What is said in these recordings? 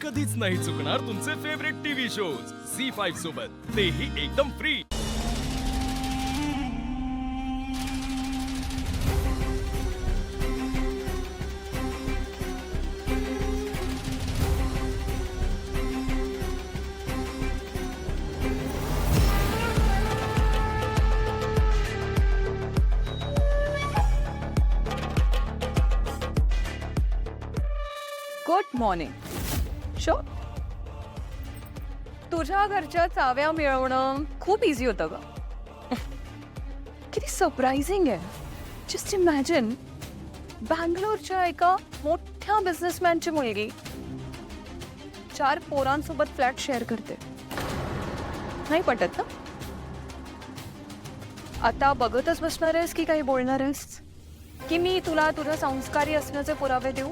कधीच नाही चुकणार तुमचे फेवरेट टीव्ही शोज झी5 सोबत, तेही एकदम फ्री। Good morning. शो तुझ्या घरच्या चाव्या मिळवणं खूप इझी होतं ग। किती सरप्राइझिंग आहे। जस्ट इमॅजिन, बँगलोरच्या एका मोठ्या बिझनेसमॅनची मुलगी 4 पोरांसोबत फ्लॅट शेअर करते। नाही पटत ना? आता बघतच बसणार आहेस की काही बोलणार आहेस? की मी तुला तुझ्या संस्कारी असण्याचे पुरावे देऊ?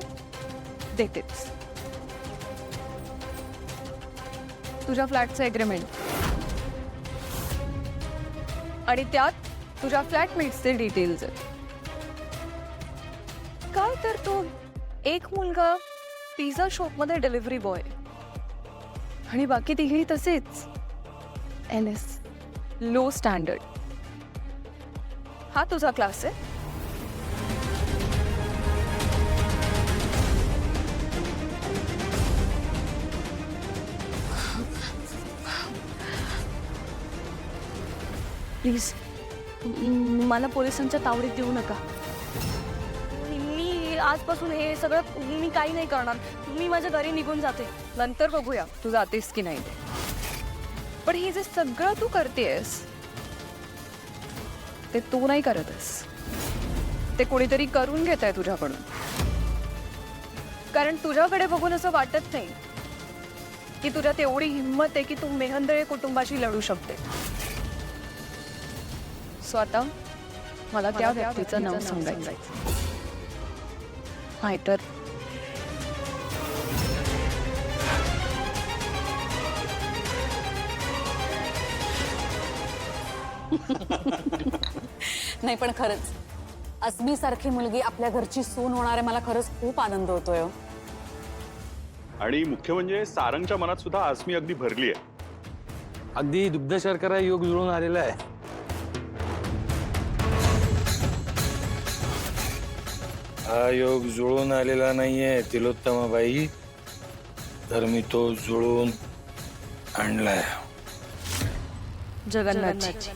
देतेच। तुझ्या फ्लॅटचं एग्रीमेंट आणि त्यात तुझ्या फ्लॅटमेट्सचे डिटेल्स आहेत। काय तर तो एक मुलगा पिझ्झा शॉपमध्ये डिलिव्हरी बॉय आणि बाकी तिघेही तसेच NS, लो स्टँडर्ड। हा तुझा क्लास आहे? प्लीज मला पोलिसांच्या तावडीत देऊ नका। मी आजपासून हे सगळं मी काही नाही करणार। मी माझ्या घरी निघून जाते, नंतर बघूया तू जातेस की नाही। पण हे जे सगळं तू करतेस ते तू नाही करतस, ते कोणीतरी करून घेत आहे तुझ्याकडून। कारण तुझ्याकडे बघून असं वाटत नाही की तुझ्यात एवढी हिंमत आहे की तू मेहंदळे कुटुंबाशी लढू शकते। स्वतः मला त्या व्यक्तीचं नाव सांगायचं, नाहीतर नाही पण खरंच अस्मी सारखी मुलगी आपल्या घरची सून होणार आहे, मला खरंच खूप आनंद होतोय। आणि मुख्य म्हणजे सारंगच्या मनात सुद्धा आसमी अगदी भरली आहे। अगदी दुग्ध शर्करा योग जुळून आलेला आहे। हा योग जुळून आलेला नाहीये तिलोत्तमाबाई, तर मी तो जुळून आणलाय। जगन्नाथजी।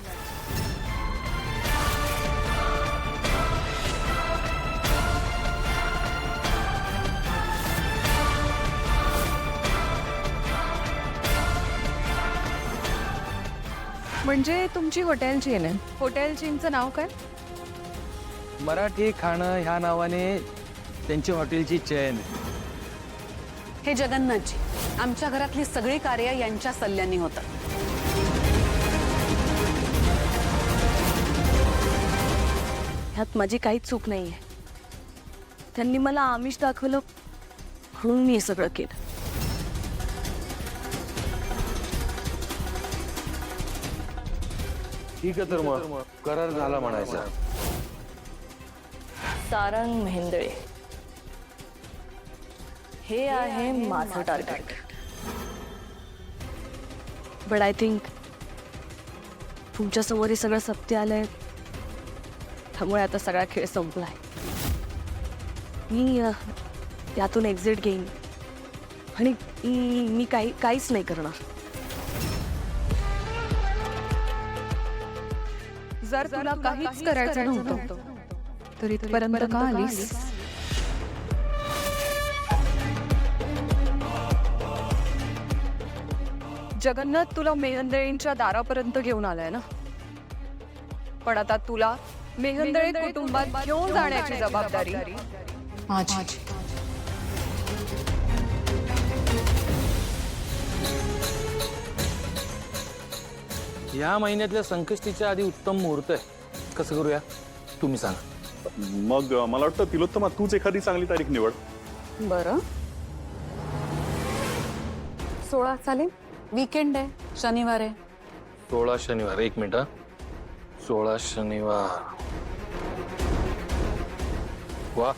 म्हणजे तुमची हॉटेल चेन आहे? हॉटेल चेनचं नाव काय? मराठी खाणं ह्या नावाने त्यांची हॉटेलची चेन आहे। हे जगन्नाथजी, आमच्या घरातली सगळी कार्य यांच्या सल्ल्याने होतात। ह्यात माझी काहीच चूक नाहीये। त्यांनी मला आमिष दाखवलं म्हणून मी हे सगळं केलं। ठीक आहे, तर मग करार झाला म्हणायचा। सारंग मेहेंदळे हे आहे माझं टार्गेट। बट आय थिंक तुमच्या समोर हे सगळं सत्य आलंय, त्यामुळे आता सगळा खेळ संपलाय। मी त्यातून एक्झिट घेईन आणि मी काहीच नाही करणार। जर तुला काहीच करायचं नव्हतं तर इथपर्यंत का आलीस? जगन्नाथ तुला मेहंदळेंच्या दारापर्यंत घेऊन आलाय ना, पण आता तुला मेहंदळे कुटुंबात घेऊन जाण्याची जबाबदारी माझी। या महिन्यातल्या संकष्टीच्या आधी उत्तम मुहूर्त आहे, कसं करूया तुम्ही सांगा। मग मला वाटतं तिलोत्तमा तूच एखादी चांगली तारीख निवड। बरं, 16 चालेल? वीकेंड आहे, शनिवार आहे। 16 शनिवार, एक मिनिट। 16 शनिवार, वाह,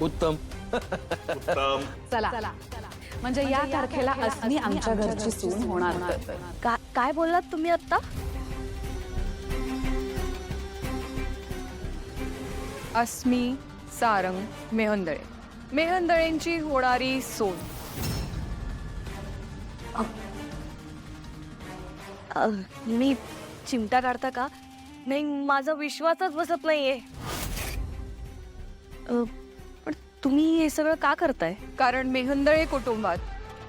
उत्तम। उत्तम। चला म्हणजे या तारखेला अस्मी आमच्या घरची सून होणार. काय बोललात तुम्ही आता? अस्मी सारंग मेहंदळे, मेहंदळेंची होणारी सून. मी चिमटा काढता का? नाही, माझा विश्वासच बसत नाहीये. पण तुम्ही हे सगळं का करताय? कारण मेहंदळे कुटुंबात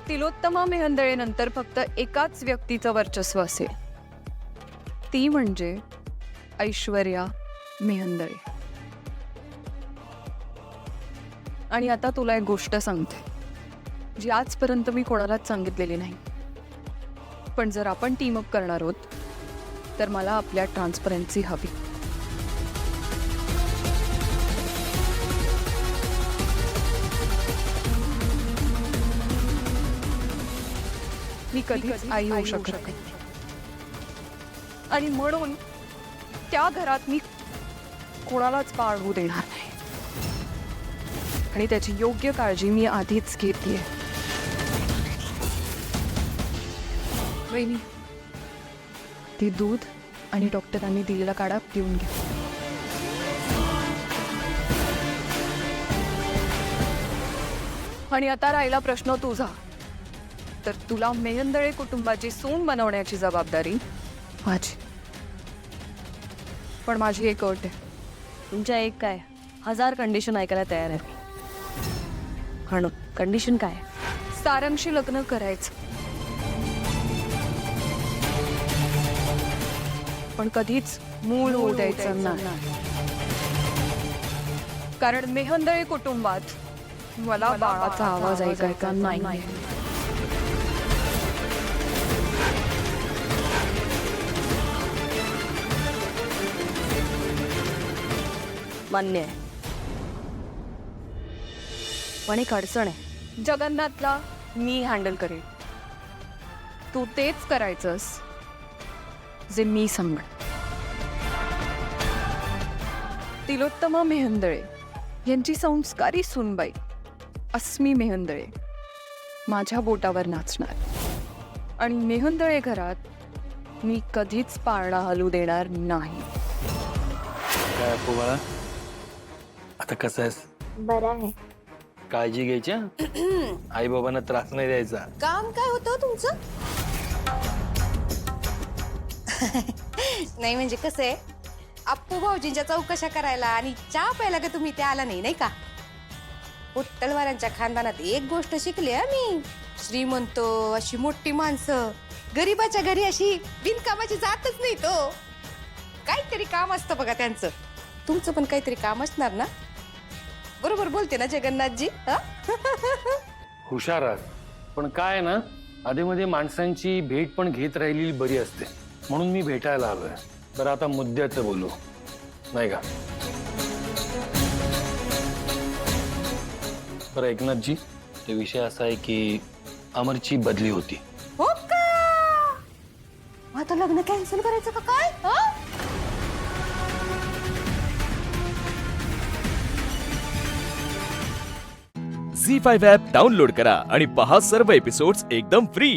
तिलोत्तमा मेहंदळे नंतर फक्त एकाच व्यक्तीचं वर्चस्व असेल, ती म्हणजे ऐश्वर्या मेहंदळे. आणि आता तुला एक गोष्ट सांगते, जी आजपर्यंत मी कोणालाच सांगितलेली नाही. पण जर आपण टीम अप करणार आहोत तर मला आपल्या ट्रान्सपरन्सी हवी. मी कधीच आई होऊ शकत नाही आणि म्हणून त्या घरात मी कोणालाच पाळ होऊ देणार नाही. आणि त्याची योग्य काळजी मी आधीच घेतलीये. वहिनी, ती दूध आणि डॉक्टरांनी दिलेला काढा पिऊन घ्या. आणि आता राहिला प्रश्न तुझा, तर तुला मेहंदळे कुटुंबाची सून बनवण्याची जबाबदारी माझी. पण माझी एक अट आहे. तुमच्या एक काय 1000 कंडिशन ऐकायला तयार आहे. म्हणून कंडिशन काय? सारंगशी लग्न करायचं, पण कधीच मूळ होऊ द्यायचं नाही. कारण मेहंदळे कुटुंबात मला बाळाचा आवाज ऐकायचा नाही. मान्य आहे, पण एक अडचण आहे. जगन्नाथला मी हँडल करेन, तू तेच करायचंस जे मी सांगेन. तिलोत्तमा मेहंदळे यांची संस्कारी सूनबाई अस्मी मेहंदळे माझ्या बोटावर नाचणार. आणि मेहंदळे घरात मी कधीच पाळणा हलू देणार नाही. काय अपू बाळा, आता कसं आहेस? बरं आहे. काळजी घ्यायची, आई बाबांना त्रास नाही द्यायचा. काम काय होतं तुमचं? नाही म्हणजे कसं आहे, अप्पू भाऊजींच्या चौकशा करायला आणि चहा प्यायला का तुम्ही ते आला नाही का? उत्तलवारांच्या खानदानात एक गोष्ट शिकली मी, श्रीमंत अशी मोठी माणसं गरीबाच्या घरी अशी बिनकामाची जातच नाही. तो काहीतरी काम असतं बघा त्यांचं. तुमचं पण काहीतरी काम असणार ना? बरोबर बोलते ना जगन्नाथजी? हुशार आहात, पण काय आहे ना, आधीमध्ये माणसांची भेट पण घेत राहिलेली बरी असते, म्हणून मी भेटायला आलोय. तर आता मुद्द्याचं बोलू, नाही का? तर एकनाथजी, ते विषय असा आहे की अमरची बदली होती. हो का? आता लग्न कॅन्सल करायचं का काय? झी5 ॲप डाउनलोड करा आणि पहा सर्व एपिसोड्स एकदम फ्री.